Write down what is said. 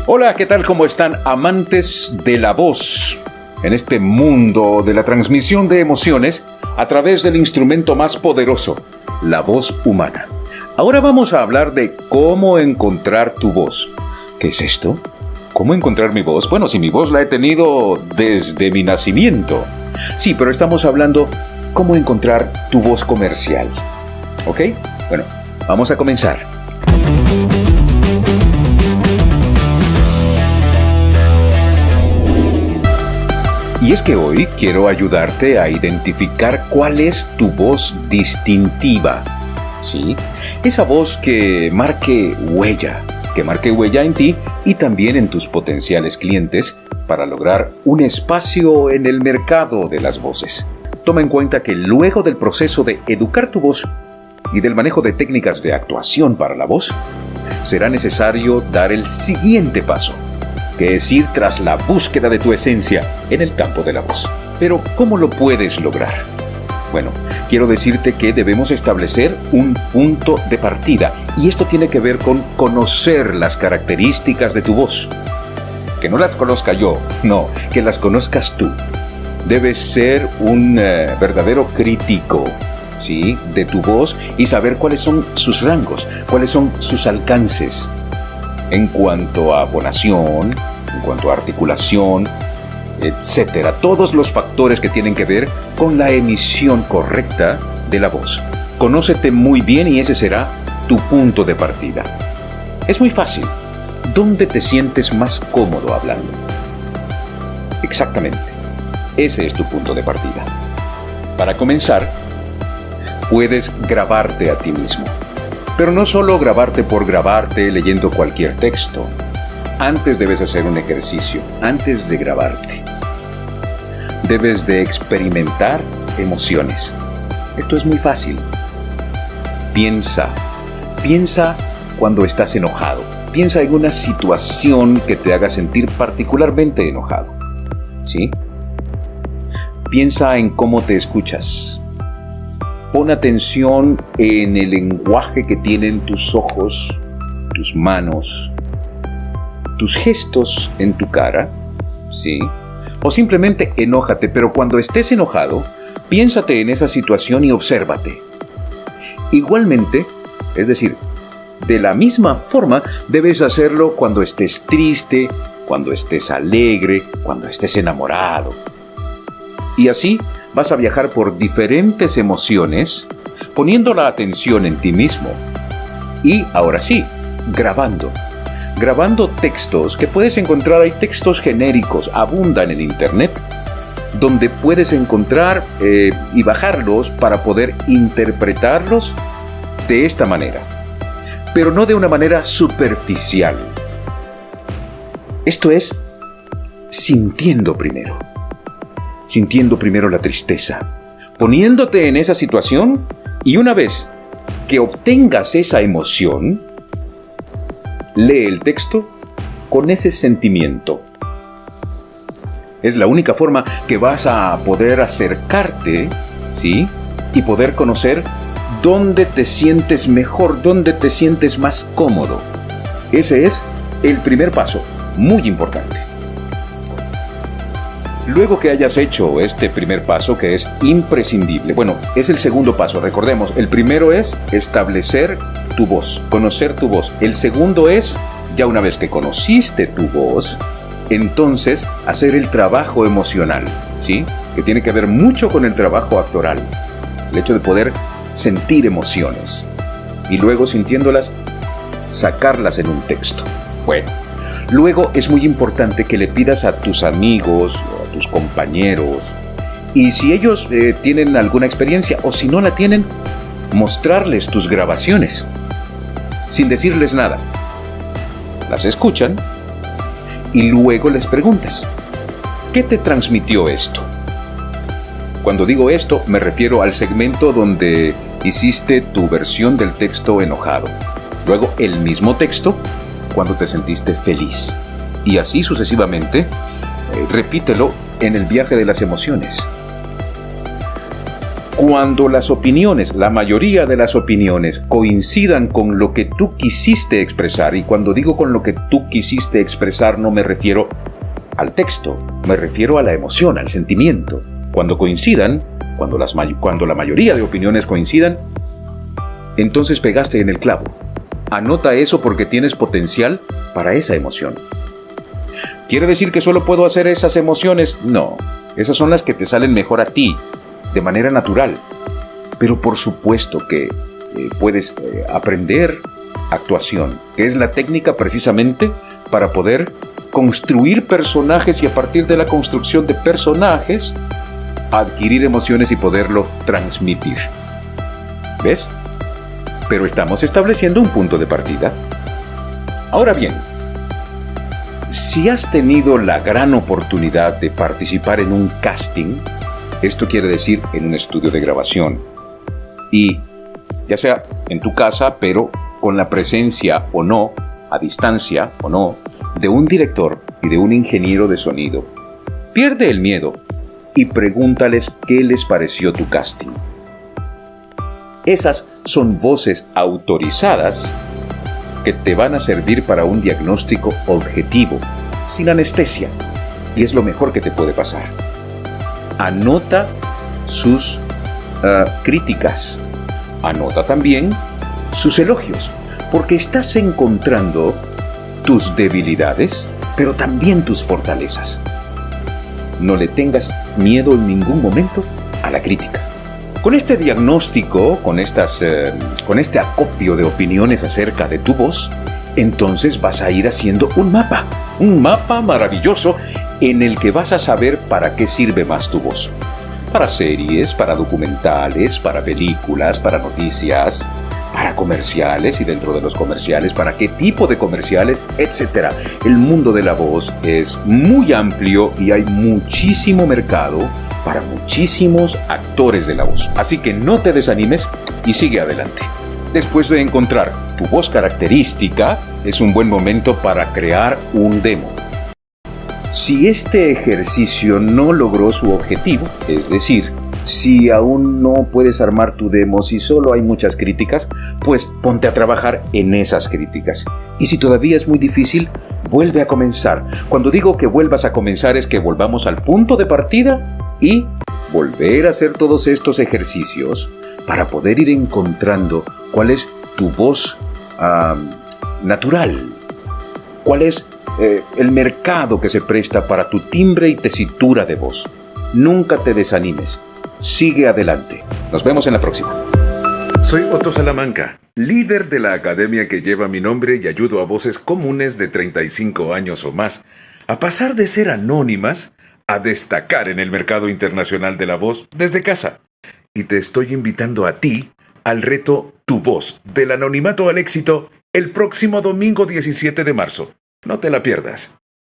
Hola, ¿qué tal? ¿Cómo están, amantes de la voz? En este mundo de la transmisión de emociones a través del instrumento más poderoso, la voz humana. Ahora vamos a hablar de cómo encontrar tu voz. ¿Qué es esto? ¿Cómo encontrar mi voz? Bueno, si mi voz la he tenido desde mi nacimiento. Sí, pero estamos hablando cómo encontrar tu voz comercial. ¿Ok? Bueno, vamos a comenzar. Y es que hoy quiero ayudarte a identificar cuál es tu voz distintiva. ¿Sí? Esa voz que marque huella en ti y también en tus potenciales clientes para lograr un espacio en el mercado de las voces. Toma en cuenta que luego del proceso de educar tu voz y del manejo de técnicas de actuación para la voz, será necesario dar el siguiente paso, que es ir tras la búsqueda de tu esencia en el campo de la voz. Pero, ¿cómo lo puedes lograr? Bueno, quiero decirte que debemos establecer un punto de partida, y esto tiene que ver con conocer las características de tu voz. Que no las conozca yo, no, que las conozcas tú. Debes ser un verdadero crítico, ¿sí?, de tu voz y saber cuáles son sus rangos, cuáles son sus alcances. En cuanto a fonación, en cuanto a articulación, etcétera. Todos los factores que tienen que ver con la emisión correcta de la voz. Conócete muy bien y ese será tu punto de partida. Es muy fácil. ¿Dónde te sientes más cómodo hablando? Exactamente. Ese es tu punto de partida. Para comenzar, puedes grabarte a ti mismo. Pero no solo grabarte por grabarte leyendo cualquier texto. Antes debes hacer un ejercicio, antes de grabarte. Debes de experimentar emociones. Esto es muy fácil. Piensa cuando estás enojado. Piensa en una situación que te haga sentir particularmente enojado. ¿Sí? Piensa en cómo te escuchas. Pon atención en el lenguaje que tienen tus ojos, tus manos, tus gestos en tu cara, ¿sí? O simplemente enójate, pero cuando estés enojado, piénsate en esa situación y obsérvate. Igualmente, es decir, de la misma forma, debes hacerlo cuando estés triste, cuando estés alegre, cuando estés enamorado. Y así vas a viajar por diferentes emociones, poniendo la atención en ti mismo. Y ahora sí, grabando textos que puedes encontrar. Hay textos genéricos, abundan en internet, donde puedes encontrar y bajarlos para poder interpretarlos de esta manera, pero no de una manera superficial. Esto es sintiendo primero la tristeza, poniéndote en esa situación, y una vez que obtengas esa emoción, lee el texto con ese sentimiento. Es la única forma que vas a poder acercarte, ¿sí?, y poder conocer dónde te sientes mejor, dónde te sientes más cómodo. Ese es el primer paso, muy importante. Luego que hayas hecho este primer paso, que es imprescindible, bueno, es el segundo paso, recordemos, el primero es establecer tu voz, conocer tu voz. El segundo es, ya una vez que conociste tu voz, entonces hacer el trabajo emocional, ¿sí?, que tiene que ver mucho con el trabajo actoral, el hecho de poder sentir emociones y luego, sintiéndolas, sacarlas en un texto. Bueno, luego es muy importante que le pidas a tus amigos o a tus compañeros, y si ellos tienen alguna experiencia o si no la tienen, mostrarles tus grabaciones sin decirles nada. Las escuchan y luego les preguntas: ¿qué te transmitió esto? Cuando digo esto, me refiero al segmento donde hiciste tu versión del texto enojado. Luego el mismo texto cuando te sentiste feliz. Y así sucesivamente, repítelo en el viaje de las emociones. Cuando las opiniones, la mayoría de las opiniones, coincidan con lo que tú quisiste expresar, y cuando digo con lo que tú quisiste expresar no me refiero al texto, me refiero a la emoción, al sentimiento. Cuando coincidan, cuando la mayoría de opiniones coincidan, entonces pegaste en el clavo. Anota eso porque tienes potencial para esa emoción. ¿Quiere decir que solo puedo hacer esas emociones? No, esas son las que te salen mejor a ti, de manera natural. Pero por supuesto que puedes aprender actuación, que es la técnica precisamente para poder construir personajes y a partir de la construcción de personajes, adquirir emociones y poderlo transmitir. ¿Ves? Pero estamos estableciendo un punto de partida. Ahora bien, si has tenido la gran oportunidad de participar en un casting, esto quiere decir en un estudio de grabación, y ya sea en tu casa, pero con la presencia o no, a distancia o no, de un director y de un ingeniero de sonido, pierde el miedo y pregúntales qué les pareció tu casting. Esas son voces autorizadas que te van a servir para un diagnóstico objetivo, sin anestesia, y es lo mejor que te puede pasar. Anota sus críticas, anota también sus elogios, porque estás encontrando tus debilidades, pero también tus fortalezas. No le tengas miedo en ningún momento a la crítica. Con este diagnóstico, con este acopio de opiniones acerca de tu voz, entonces vas a ir haciendo un mapa maravilloso en el que vas a saber para qué sirve más tu voz. Para series, para documentales, para películas, para noticias, para comerciales y dentro de los comerciales, para qué tipo de comerciales, etc. El mundo de la voz es muy amplio y hay muchísimo mercado para muchísimos actores de la voz. Así que no te desanimes y sigue adelante. Después de encontrar tu voz característica, es un buen momento para crear un demo. Si este ejercicio no logró su objetivo, es decir, si aún no puedes armar tu demo, si solo hay muchas críticas, pues ponte a trabajar en esas críticas. Y si todavía es muy difícil, vuelve a comenzar. Cuando digo que vuelvas a comenzar es que volvamos al punto de partida y volver a hacer todos estos ejercicios para poder ir encontrando cuál es tu voz natural, cuál es el mercado que se presta para tu timbre y tesitura de voz. Nunca te desanimes. Sigue adelante. Nos vemos en la próxima. Soy Otto Salamanca, líder de la academia que lleva mi nombre y ayudo a voces comunes de 35 años o más a pasar de ser anónimas a destacar en el mercado internacional de la voz desde casa. Y te estoy invitando a ti al reto Tu Voz, del anonimato al éxito, el próximo domingo 17 de marzo. No te la pierdas.